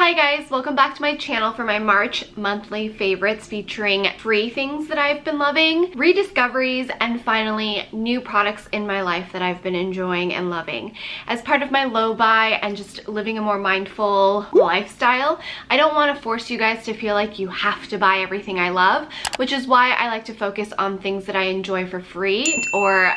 Hi guys, welcome back to my channel for my March monthly favorites featuring free things that I've been loving, rediscoveries, and finally new products in my life that I've been enjoying and loving. As part of my low buy and just living a more mindful lifestyle, I don't want to force you guys to feel like you have to buy everything I love, which is why I like to focus on things that I enjoy for free or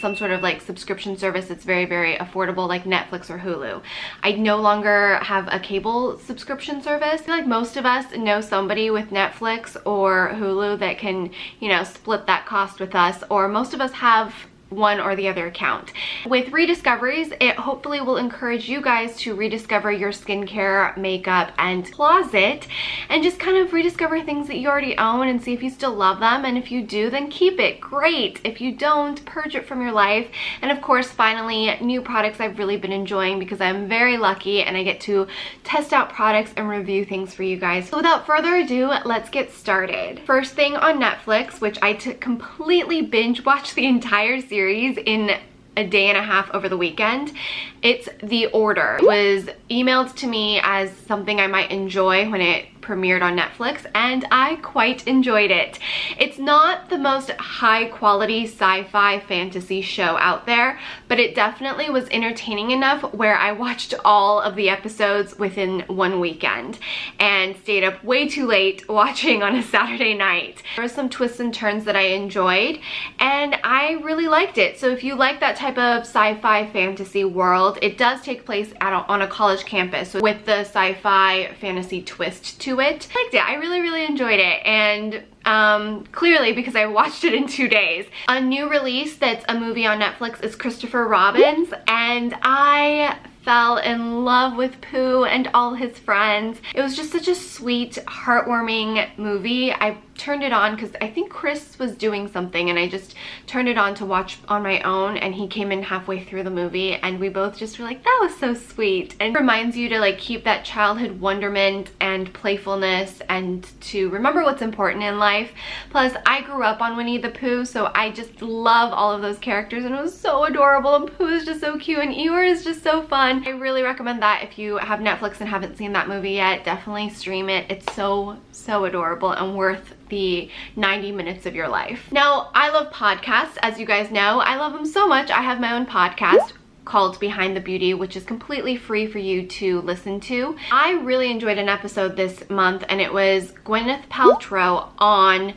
some sort of like subscription service that's very, very affordable like Netflix or Hulu. I no longer have a cable subscription service. I feel like most of us know somebody with Netflix or Hulu that can, you know, split that cost with us, or most of us have one or the other account. With rediscoveries, it hopefully will encourage you guys to rediscover your skincare, makeup, and closet, and just kind of rediscover things that you already own and see if you still love them. And if you do, then keep it. Great. If you don't, purge it from your life. And of course, finally, new products I've really been enjoying because I'm very lucky and I get to test out products and review things for you guys. So without further ado, let's get started. First thing on Netflix, which I completely binge watched the entire series in a day and a half over the weekend. It's The Order. It was emailed to me as something I might enjoy when it premiered on Netflix, and I quite enjoyed it. It's not the most high quality sci-fi fantasy show out there, but it definitely was entertaining enough where I watched all of the episodes within one weekend and stayed up way too late watching on a Saturday night. There were some twists and turns that I enjoyed and I really liked it. So if you like that type of sci-fi fantasy world, it does take place on a college campus with the sci-fi fantasy twist to it. I liked it. I really enjoyed it, and clearly because I watched it in 2 days. A new release that's a movie on Netflix is Christopher Robin's, and I fell in love with Pooh and all his friends. It was just such a sweet, heartwarming movie. I turned it on because I think Chris was doing something and I just turned it on to watch on my own, and he came in halfway through the movie and we both just were like, that was so sweet. And it reminds you to like keep that childhood wonderment and playfulness and to remember what's important in life. Plus, I grew up on Winnie the Pooh, so I just love all of those characters and it was so adorable, and Pooh is just so cute and Ayour is just so fun. I really recommend that. If you have Netflix and haven't seen that movie yet, definitely stream it. It's so adorable and worth the 90 minutes of your life. Now, I love podcasts. As you guys know, I love them so much. I have my own podcast called Behind the Beauty, which is completely free for you to listen to. I really enjoyed an episode this month, and it was Gwyneth Paltrow on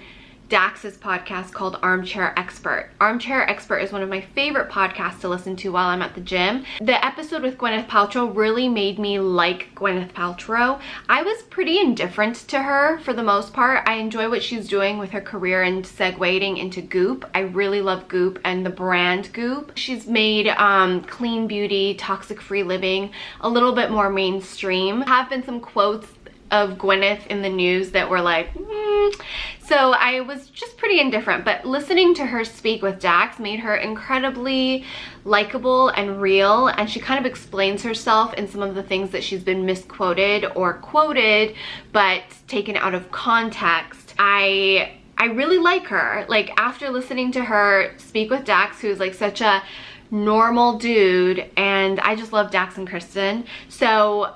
Dax's podcast called Armchair Expert. Armchair Expert is one of my favorite podcasts to listen to while I'm at the gym. The episode with Gwyneth Paltrow really made me like Gwyneth Paltrow. I was pretty indifferent to her for the most part. I enjoy what she's doing with her career and segueing into Goop. I really love Goop and the brand Goop. She's made clean beauty, toxic-free living a little bit more mainstream. There have been some quotes of Gwyneth in the news that were like, So I was just pretty indifferent, but listening to her speak with Dax made her incredibly likable and real, and she kind of explains herself in some of the things that she's been misquoted or quoted but taken out of context. I really like her. Like, after listening to her speak with Dax, who's like such a normal dude, and I just love Dax and Kristen, so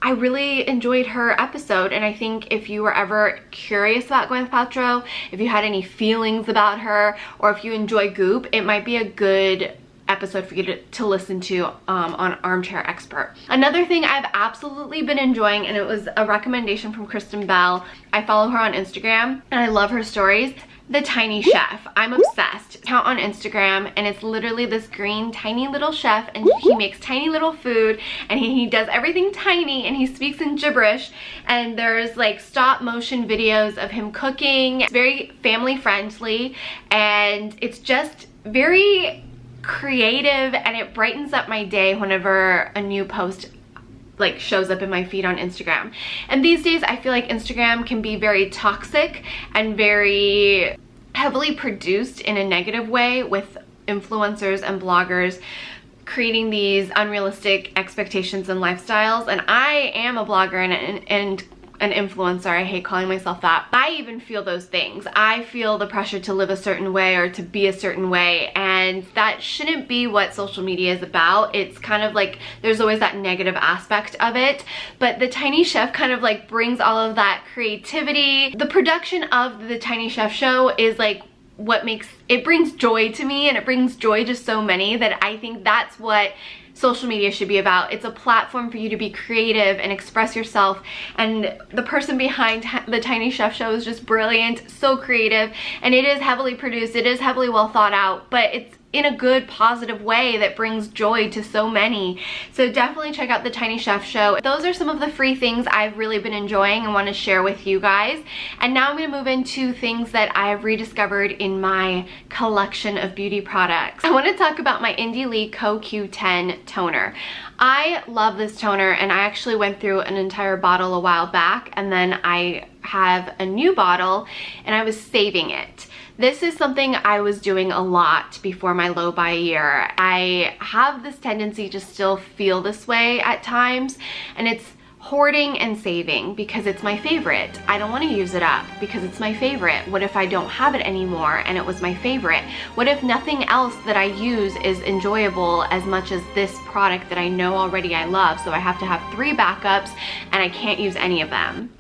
I really enjoyed her episode. And I think if you were ever curious about Gwyneth Paltrow, if you had any feelings about her, or if you enjoy Goop, it might be a good episode for you to listen to on Armchair Expert. Another thing I've absolutely been enjoying, and it was a recommendation from Kristen Bell. I follow her on Instagram and I love her stories. The Tiny Chef. I'm obsessed. Account on Instagram, and it's literally this green tiny little chef, and he makes tiny little food, and he does everything tiny, and he speaks in gibberish, and there's like stop motion videos of him cooking. It's very family friendly, and it's just very creative, and it brightens up my day whenever a new post like shows up in my feed on Instagram. And these days I feel like Instagram can be very toxic and very heavily produced in a negative way, with influencers and bloggers creating these unrealistic expectations and lifestyles. And I am a blogger and an influencer. I hate calling myself that. I even feel those things. I feel the pressure to live a certain way or to be a certain way, and that shouldn't be what social media is about. It's kind of like there's always that negative aspect of it, but the Tiny Chef kind of like brings all of that creativity. The production of the Tiny Chef show is like what makes it, brings joy to me, and it brings joy to so many, that I think that's what social media should be about. It's a platform for you to be creative and express yourself, and the person behind the Tiny Chef show is just brilliant, so creative, and it is heavily produced, it is heavily well thought out, but it's in a good, positive way that brings joy to so many. So definitely check out the Tiny Chef show. Those are some of the free things I've really been enjoying and want to share with you guys. And now I'm going to move into things that I've rediscovered in my collection of beauty products. I want to talk about my Indie Lee CoQ10 toner. I love this toner, and I actually went through an entire bottle a while back, and then I have a new bottle and I was saving it. This is something I was doing a lot before my low by Ayour. I have this tendency to still feel this way at times, and it's hoarding and saving because it's my favorite. I don't want to use it up because it's my favorite. What if I don't have it anymore and it was my favorite? What if nothing else that I use is enjoyable as much as this product that I know already I love? So I have to have 3 backups and I can't use any of them.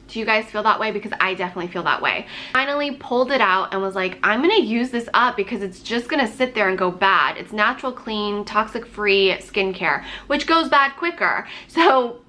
Do you guys feel that way? Because I definitely feel that way. Finally pulled it out and was like, I'm gonna use this up because it's just gonna sit there and go bad. It's natural, clean, toxic free skincare, which goes bad quicker. So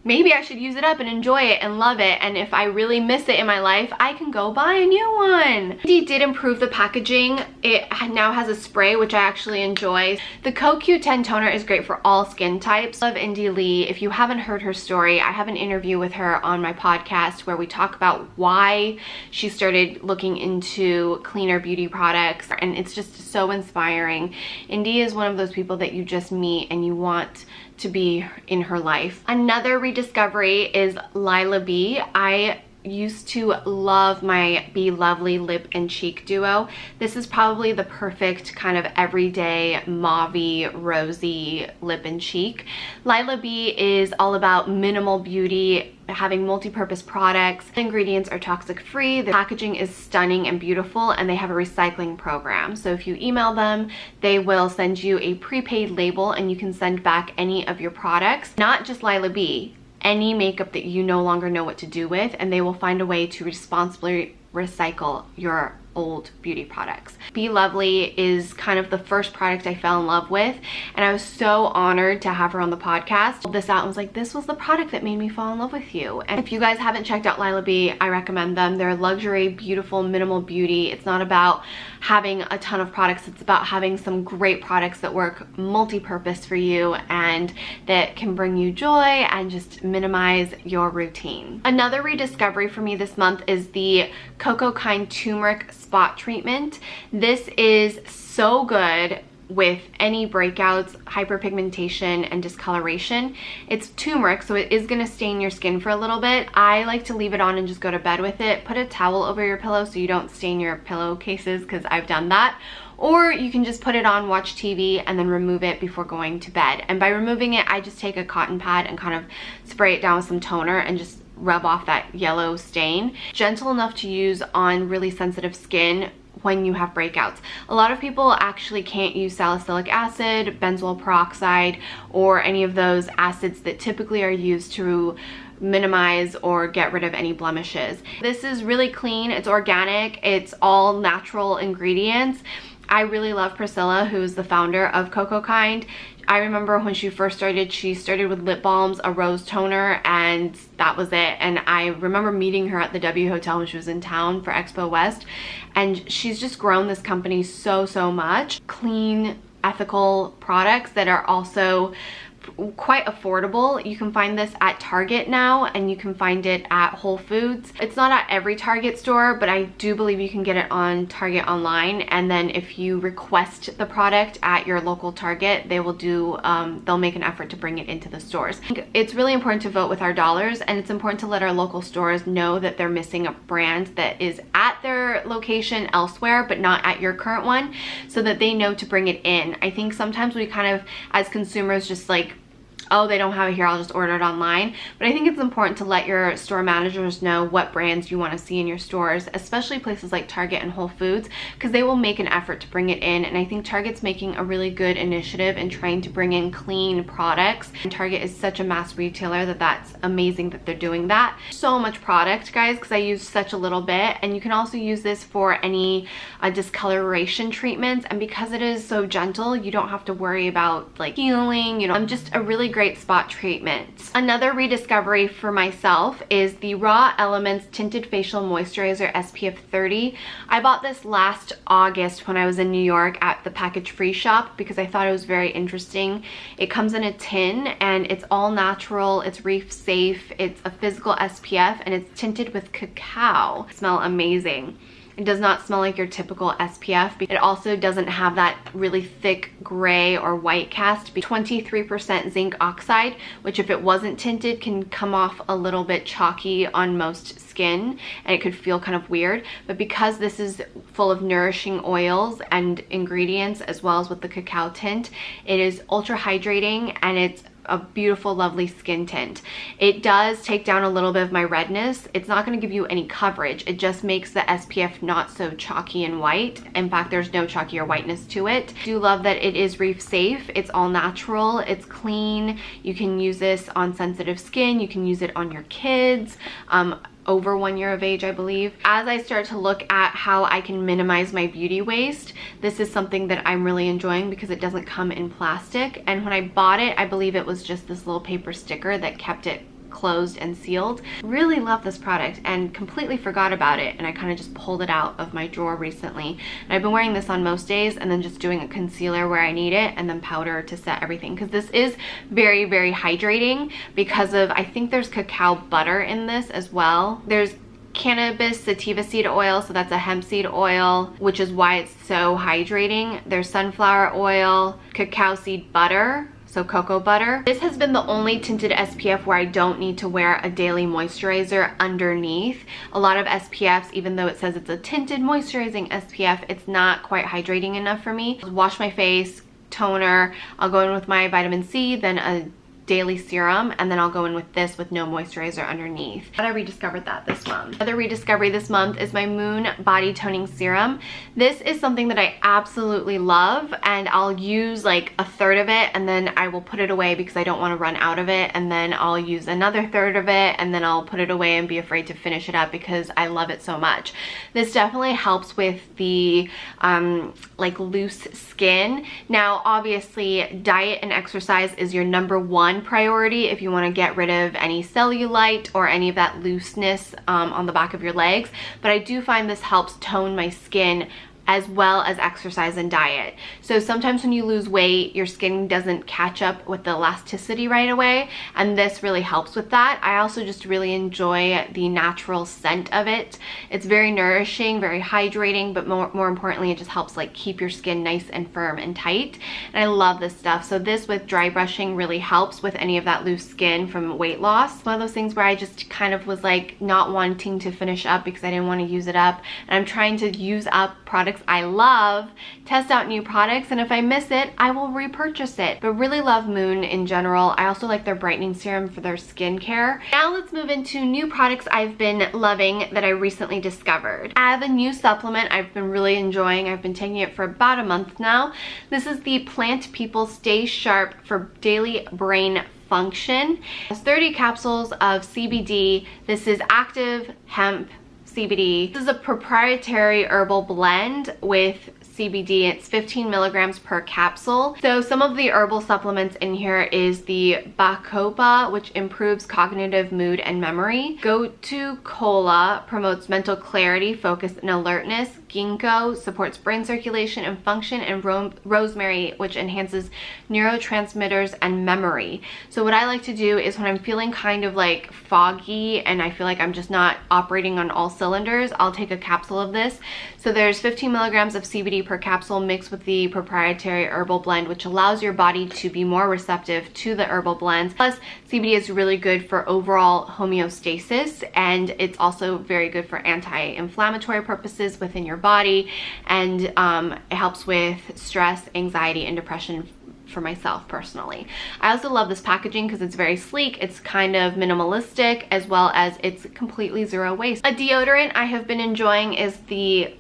maybe I should use it up and enjoy it and love it, and if I really miss it in my life, I can go buy a new one. Indie did improve the packaging. It now has a spray, which I actually enjoy. The CoQ10 toner is great for all skin types. I love Indie Lee. If you haven't heard her story, I have an interview with her on my podcast where we talk about why she started looking into cleaner beauty products, and it's just so inspiring. Indie is one of those people that you just meet and you want to be in her life. Another rediscovery is Lilah B. I used to love my Be Lovely lip and cheek duo. This is probably the perfect kind of everyday mauvey rosy lip and cheek. Lilah B is all about minimal beauty, having multi-purpose products. The ingredients are toxic free, the packaging is stunning and beautiful, and they have a recycling program. So if you email them, they will send you a prepaid label and you can send back any of your products. Not just Lilah B, any makeup that you no longer know what to do with, and they will find a way to responsibly recycle your old beauty products. Be Lovely is kind of the first product I fell in love with, and I was so honored to have her on the podcast. Pulled this out and was like, this was the product that made me fall in love with you. And if you guys haven't checked out Lilah B, I recommend them. They're luxury, beautiful, minimal beauty. It's not about having a ton of products, it's about having some great products that work multi-purpose for you and that can bring you joy and just minimize your routine. Another rediscovery for me this month is the Cocokind Turmeric Spot Treatment. This is so good with any breakouts, hyperpigmentation, and discoloration. It's turmeric, so it is gonna stain your skin for a little bit. I like to leave it on and just go to bed with it. Put a towel over your pillow so you don't stain your pillowcases, because I've done that. Or you can just put it on, watch TV, and then remove it before going to bed. And by removing it, I just take a cotton pad and kind of spray it down with some toner and just rub off that yellow stain. Gentle enough to use on really sensitive skin when you have breakouts. A lot of people actually can't use salicylic acid, benzoyl peroxide, or any of those acids that typically are used to minimize or get rid of any blemishes. This is really clean, it's organic, it's all natural ingredients. I really love Priscilla, who's the founder of Cocokind. I remember when she first started, she started with lip balms, a rose toner, and that was it. And I remember meeting her at the W Hotel when she was in town for Expo West, and she's just grown this company so much. Clean, ethical products that are also quite affordable. You can find this at Target now, and you can find it at Whole Foods. It's not at every Target store, but I do believe you can get it on Target online, and then if you request the product at your local Target, they will do they'll make an effort to bring it into the stores. It's really important to vote with our dollars, and it's important to let our local stores know that they're missing a brand that is at their location elsewhere but not at your current one, so that they know to bring it in. I think sometimes we kind of, as consumers, just like oh, they don't have it here, I'll just order it online. But I think it's important to let your store managers know what brands you want to see in your stores, especially places like Target and Whole Foods, because they will make an effort to bring it in. And I think Target's making a really good initiative in trying to bring in clean products. And Target is such a mass retailer that that's amazing that they're doing that. So much product, guys, because I use such a little bit. And you can also use this for any discoloration treatments, and because it is so gentle, you don't have to worry about like healing, you know, just a really great spot treatment. Another rediscovery for myself is the Raw Elements Tinted Facial Moisturizer SPF 30. I bought this last August when I was in New York at the Package Free shop because I thought it was very interesting. It comes in a tin and it's all natural, it's reef safe, it's a physical SPF, and it's tinted with cacao. It smells amazing. It does not smell like your typical SPF. It also doesn't have that really thick gray or white cast. 23% zinc oxide, which if it wasn't tinted can come off a little bit chalky on most skin and it could feel kind of weird. But because this is full of nourishing oils and ingredients as well as with the cacao tint, it is ultra hydrating and it's a beautiful, lovely skin tint. It does take down a little bit of my redness. It's not going to give you any coverage. It just makes the SPF not so chalky and white. In fact, there's no chalky or whiteness to it. I do love that it is reef safe. It's all natural. It's clean. You can use this on sensitive skin. You can use it on your kids. Over 1 year of age, I believe. As I start to look at how I can minimize my beauty waste, this is something that I'm really enjoying because it doesn't come in plastic. And when I bought it, I believe it was just this little paper sticker that kept it closed and sealed. Really love this product and completely forgot about it, and I kind of just pulled it out of my drawer recently. And I've been wearing this on most days and then just doing a concealer where I need it and then powder to set everything, because this is very, very hydrating because of, I think there's cacao butter in this as well. There's cannabis sativa seed oil, so that's a hemp seed oil, which is why it's so hydrating. There's sunflower oil, cacao seed butter, so cocoa butter. This has been the only tinted SPF where I don't need to wear a daily moisturizer underneath. A lot of SPFs, even though it says it's a tinted moisturizing SPF, it's not quite hydrating enough for me. Wash my face, toner, I'll go in with my vitamin C, then a daily serum, and then I'll go in with this with no moisturizer underneath. But I rediscovered that this month. Another rediscovery this month is my Moon Body Toning Serum. This is something that I absolutely love, and I'll use like a third of it and then I will put it away because I don't want to run out of it, and then I'll use another third of it and then I'll put it away and be afraid to finish it up because I love it so much. This definitely helps with the like loose skin. Now obviously diet and exercise is your #1 priority if you want to get rid of any cellulite or any of that looseness on the back of your legs, but I do find this helps tone my skin as well as exercise and diet. So sometimes when you lose weight, your skin doesn't catch up with the elasticity right away, and this really helps with that. I also just really enjoy the natural scent of it. It's very nourishing, very hydrating, but more importantly, it just helps like keep your skin nice and firm and tight. And I love this stuff. So this with dry brushing really helps with any of that loose skin from weight loss. One of those things where I just kind of was like not wanting to finish up because I didn't want to use it up, and I'm trying to use up products I love, test out new products, and if I miss it, I will repurchase it. But really love Moon in general. I also like their brightening serum for their skincare. Now let's move into new products I've been loving that I recently discovered. I have a new supplement I've been really enjoying. I've been taking it for about a month now. This is the Plant People Stay Sharp for Daily Brain Function. It has 30 capsules of CBD. This is active hemp CBD. This is a proprietary herbal blend with CBD. It's 15 milligrams per capsule. So some of the herbal supplements in here is the Bacopa, which improves cognitive mood and memory. Gotu Kola promotes mental clarity, focus, and alertness. Ginkgo supports brain circulation and function, and rosemary, which enhances neurotransmitters and memory. So what I like to do is when I'm feeling kind of like foggy and I feel like I'm just not operating on all cylinders, I'll take a capsule of this. So there's 15 milligrams of CBD per capsule mixed with the proprietary herbal blend, which allows your body to be more receptive to the herbal blends. Plus, CBD is really good for overall homeostasis, and it's also very good for anti-inflammatory purposes within your body, and it helps with stress, anxiety, and depression for myself personally. I also love this packaging because it's very sleek, it's kind of minimalistic, as well as it's completely zero waste. A deodorant I have been enjoying is the,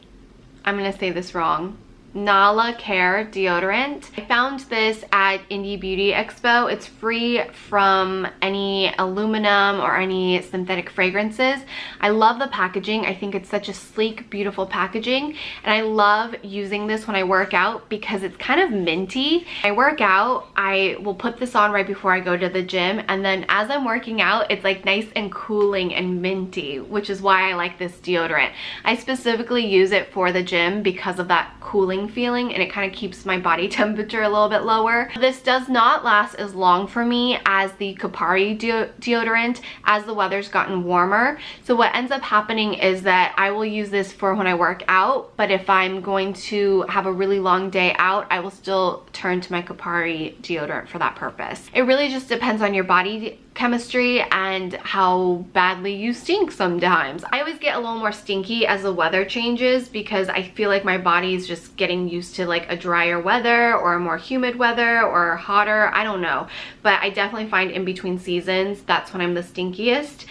I'm gonna say this wrong, Lilah deodorant. I found this at Indie Beauty Expo. It's free from any aluminum or any synthetic fragrances. I love the packaging. I think it's such a sleek, beautiful packaging, and I love using this when I work out because it's kind of minty. When I work out, I will put this on right before I go to the gym, and then as I'm working out, it's like nice and cooling and minty, which is why I like this deodorant. I specifically use it for the gym because of that cooling feeling, and it kind of keeps my body temperature a little bit lower. This does not last as long for me as the Cocokind deodorant as the weather's gotten warmer. So what ends up happening is that I will use this for when I work out, but if I'm going to have a really long day out, I will still turn to my Cocokind deodorant for that purpose. It really just depends on your body chemistry and how badly you stink sometimes. I always get a little more stinky as the weather changes because I feel like my body is just getting used to like a drier weather or a more humid weather or hotter, I don't know. But I definitely find in between seasons, that's when I'm the stinkiest.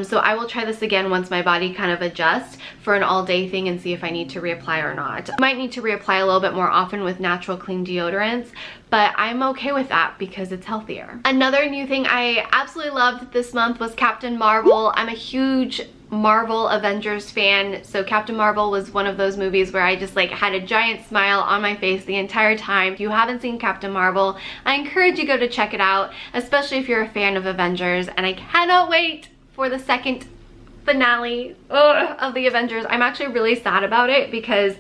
So I will try this again once my body kind of adjusts for an all-day thing and see if I need to reapply or not. I might need to reapply a little bit more often with natural clean deodorants, but I'm okay with that because it's healthier. Another new thing I absolutely loved this month was Captain Marvel. I'm a huge Marvel Avengers fan, so Captain Marvel was one of those movies where I just like had a giant smile on my face the entire time. If you haven't seen Captain Marvel, I encourage you to go to check it out, especially if you're a fan of Avengers, and I cannot wait for the second finale of the Avengers. I'm actually really sad about it because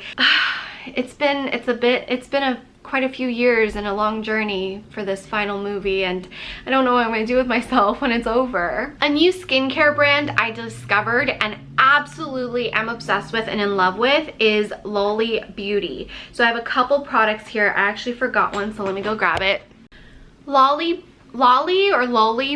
it's been quite a few years and a long journey for this final movie, and I don't know what I'm gonna do with myself when it's over. A new skincare brand I discovered and absolutely am obsessed with and in love with is Loli Beauty. So I have a couple products here. I actually forgot one, so let me go grab it. Loli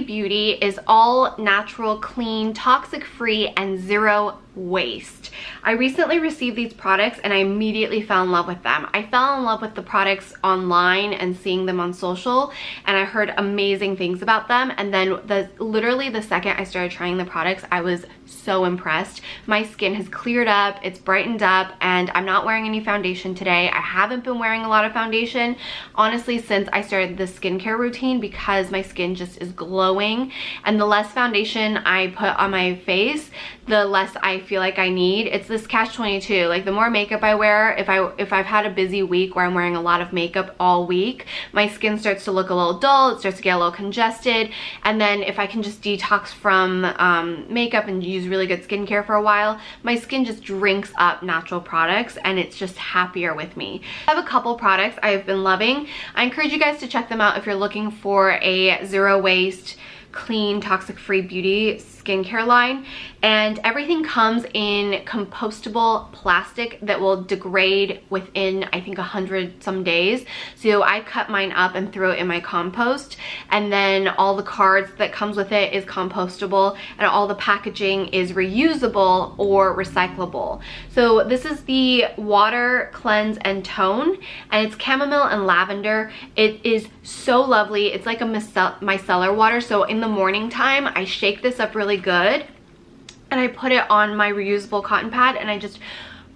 Beauty is all natural, clean, toxic-free, and zero waste. I recently received these products and I immediately fell in love with them. I fell in love with the products online and seeing them on social, and I heard amazing things about them, and then literally the second I started trying the products, I was so impressed. My skin has cleared up, it's brightened up, and I'm not wearing any foundation today. I haven't been wearing a lot of foundation, honestly, since I started this skincare routine because my skin just is glowing, and the less foundation I put on my face, the less I feel like I need. It's this catch-22. Like the more makeup I wear, if I've had a busy week where I'm wearing a lot of makeup all week, my skin starts to look a little dull, it starts to get a little congested, and then if I can just detox from makeup and use really good skincare for a while, my skin just drinks up natural products and it's just happier with me. I have a couple products I've been loving. I encourage you guys to check them out if you're looking for a zero waste, clean, toxic-free beauty skincare line, and everything comes in compostable plastic that will degrade within, I think, 100 some days. So I cut mine up and threw it in my compost, and then all the cards that comes with it is compostable, and all the packaging is reusable or recyclable. So this is the Water Cleanse and Tone, and it's chamomile and lavender. It is so lovely. It's like a micellar water, so in the morning time I shake this up really good and I put it on my reusable cotton pad and I just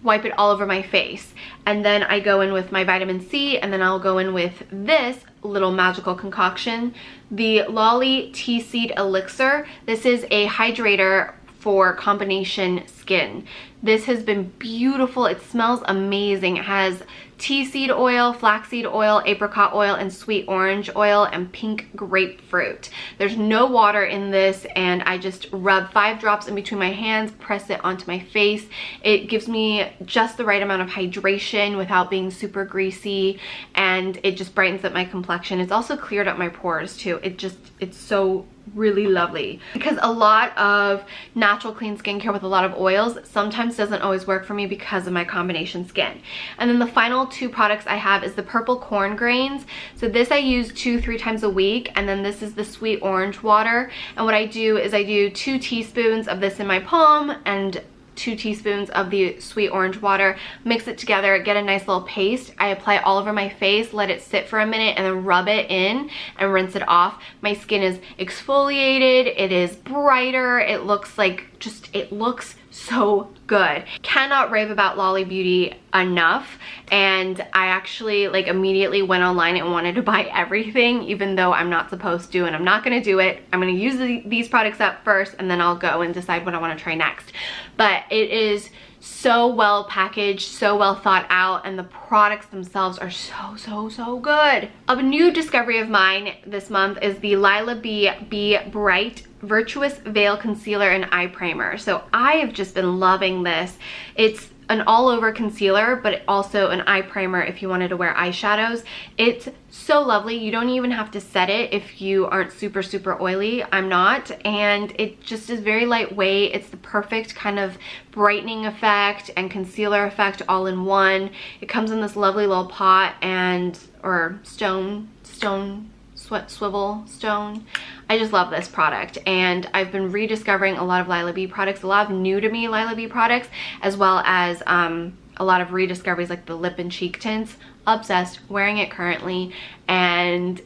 wipe it all over my face, and then I go in with my vitamin C, and then I'll go in with this little magical concoction, the Loli Tea Seed Elixir. This is a hydrator for combination skin. This has been beautiful. It smells amazing. It has tea seed oil, flaxseed oil, apricot oil, and sweet orange oil, and pink grapefruit. There's no water in this, and I just rub 5 drops in between my hands, press it onto my face. It gives me just the right amount of hydration without being super greasy, and it just brightens up my complexion. It's also cleared up my pores too. It's so really lovely, because a lot of natural clean skincare with a lot of oils sometimes doesn't always work for me because of my combination skin. And then the final 2 products I have is the purple corn grains. So this I use 2-3 times a week, and then this is the sweet orange water. And what I do is I do 2 teaspoons of this in my palm and 2 teaspoons of the sweet orange water, mix it together, get a nice little paste. I apply it all over my face, let it sit for a minute, and then rub it in and rinse it off. My skin is exfoliated, it is brighter, it looks like it looks so good. Cannot rave about Loli Beauty enough, and I actually like immediately went online and wanted to buy everything, even though I'm not supposed to, and I'm not gonna do it. I'm gonna use these products up first, and then I'll go and decide what I want to try next. But it is so well packaged, so well thought out, and the products themselves are so good. A new discovery of mine this month is the Lilah B Bright Virtuous Veil Concealer and Eye Primer. So I have just been loving this. It's an all-over concealer, but also an eye primer if you wanted to wear eyeshadows. It's so lovely. You don't even have to set it if you aren't super oily. I'm not, and it just is very lightweight. It's the perfect kind of brightening effect and concealer effect all in one. It comes in this lovely little pot or swivel stone. I just love this product, and I've been rediscovering a lot of Lilah B products, a lot of new to me Lilah B products, as well as a lot of rediscoveries like the lip and cheek tints. Obsessed, wearing it currently, and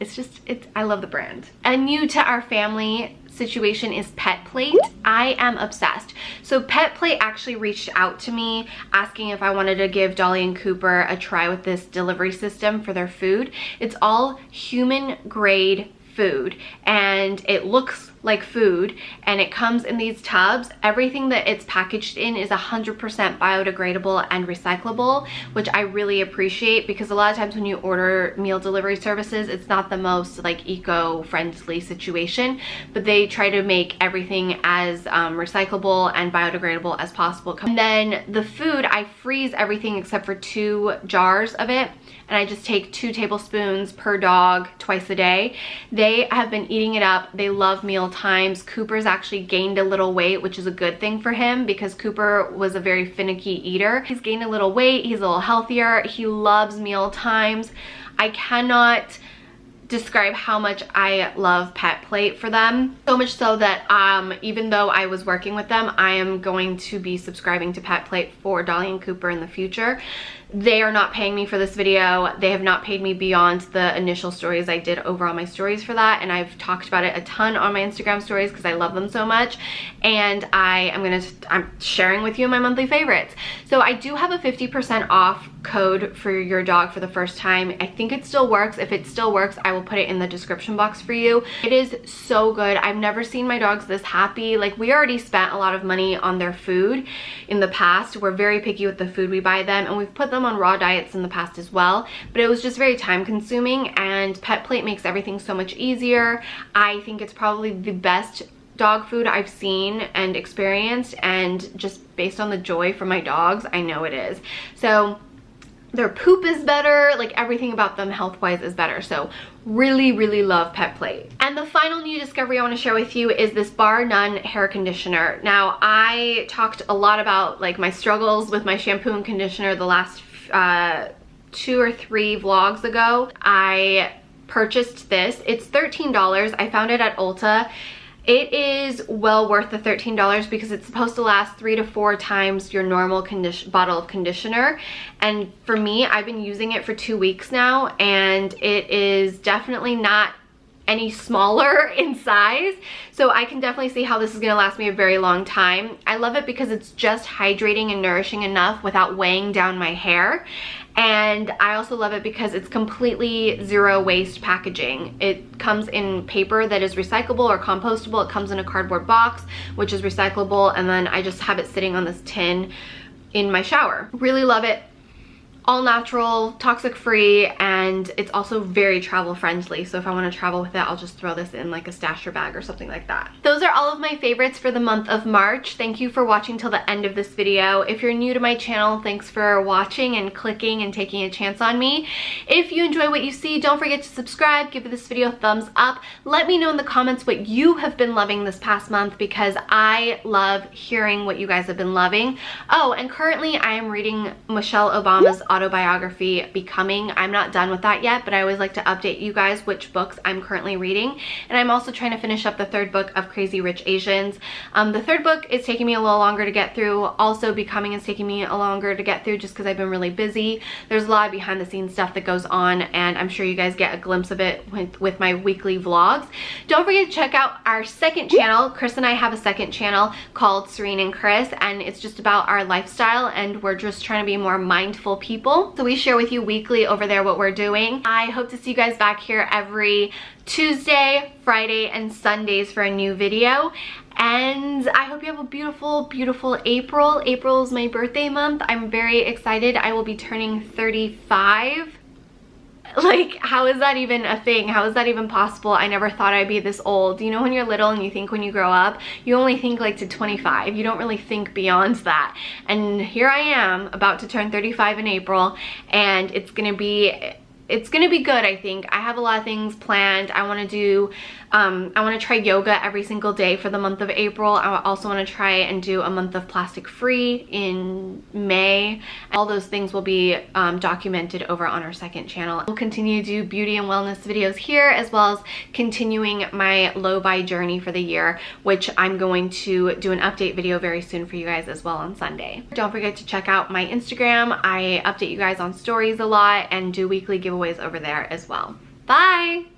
I love the brand. And new to our family situation is Pet Plate. I am obsessed. So Pet Plate actually reached out to me asking if I wanted to give Dolly and Cooper a try with this delivery system for their food. It's all human grade food, and it looks like food, and it comes in these tubs. Everything that it's packaged in is 100% biodegradable and recyclable, which I really appreciate, because a lot of times when you order meal delivery services, it's not the most like eco-friendly situation, but they try to make everything as recyclable and biodegradable as possible. And then the food, I freeze everything except for 2 jars of it, and I just take 2 tablespoons per dog twice a day. They have been eating it up. They love meal times. Cooper's actually gained a little weight, which is a good thing for him, because Cooper was a very finicky eater. He's gained a little weight. He's a little healthier. He loves meal times. I cannot describe how much I love Pet Plate for them. So much so that even though I was working with them, I am going to be subscribing to Pet Plate for Dolly and Cooper in the future. They are not paying me for this video. They have not paid me beyond the initial stories I did over on my stories for that, and I've talked about it a ton on my Instagram stories because I love them so much, and I'm sharing with you my monthly favorites. So I do have a 50% off code for your dog for the first time. I think it still works. If it still works, I will put it in the description box for you. It is so good. I've never seen my dogs this happy. Like, we already spent a lot of money on their food in the past. We're very picky with the food we buy them, and we've put them on raw diets in the past as well, but it was just very time consuming, and Pet Plate makes everything so much easier. I think it's probably the best dog food I've seen and experienced, and just based on the joy from my dogs, I know it is. So their poop is better, like everything about them health-wise is better. So really love Pet Plate. And the final new discovery I want to share with you is this Bar None hair conditioner. Now, I talked a lot about like my struggles with my shampoo and conditioner the last 2 or 3 vlogs ago. I purchased this. It's $13. I found it at Ulta. It is well worth the $13 because it's supposed to last 3 to 4 times your normal bottle of conditioner. And for me, I've been using it for 2 weeks now, and it is definitely not any smaller in size, so I can definitely see how this is gonna last me a very long time. I love it because it's just hydrating and nourishing enough without weighing down my hair. And I also love it because it's completely zero waste packaging. It comes in paper that is recyclable or compostable. It comes in a cardboard box, which is recyclable, and then I just have it sitting on this tin in my shower. Really love it. All natural, toxic free, and it's also very travel friendly. So if I want to travel with it, I'll just throw this in like a stasher bag or something like that. Those are all of my favorites for the month of March. Thank you for watching till the end of this video. If you're new to my channel, thanks for watching and clicking and taking a chance on me. If you enjoy what you see, don't forget to subscribe, give this video a thumbs up. Let me know in the comments what you have been loving this past month, because I love hearing what you guys have been loving. Oh, and currently I am reading Michelle Obama's autobiography, Becoming. I'm not done with that yet, but I always like to update you guys which books I'm currently reading. And I'm also trying to finish up the third book of Crazy Rich Asians. The third book is taking me a little longer to get through. Also, Becoming is taking me a longer to get through just because I've been really busy. There's a lot of behind the scenes stuff that goes on, and I'm sure you guys get a glimpse of it with my weekly vlogs. Don't forget to check out our second channel. Chris and I have a second channel called Serein and Chris, and it's just about our lifestyle, and we're just trying to be more mindful people. So we share with you weekly over there what we're doing. I hope to see you guys back here every Tuesday, Friday, and Sundays for a new video. And I hope you have a beautiful, beautiful April. April is my birthday month. I'm very excited. I will be turning 35. Like, how is that even a thing? How is that even possible? I never thought I'd be this old. You know, when you're little and you think when you grow up, you only think like to 25. You don't really think beyond that. And here I am about to turn 35 in April, and it's gonna be good, I think. I have a lot of things planned. I want to try yoga every single day for the month of April. I also want to try and do a month of plastic free in May. All those things will be documented over on our second channel. We'll continue to do beauty and wellness videos here, as well as continuing my low-buy journey for the year, which I'm going to do an update video very soon for you guys as well on Sunday. Don't forget to check out my Instagram. I update you guys on stories a lot and do weekly giveaways over there as well. Bye!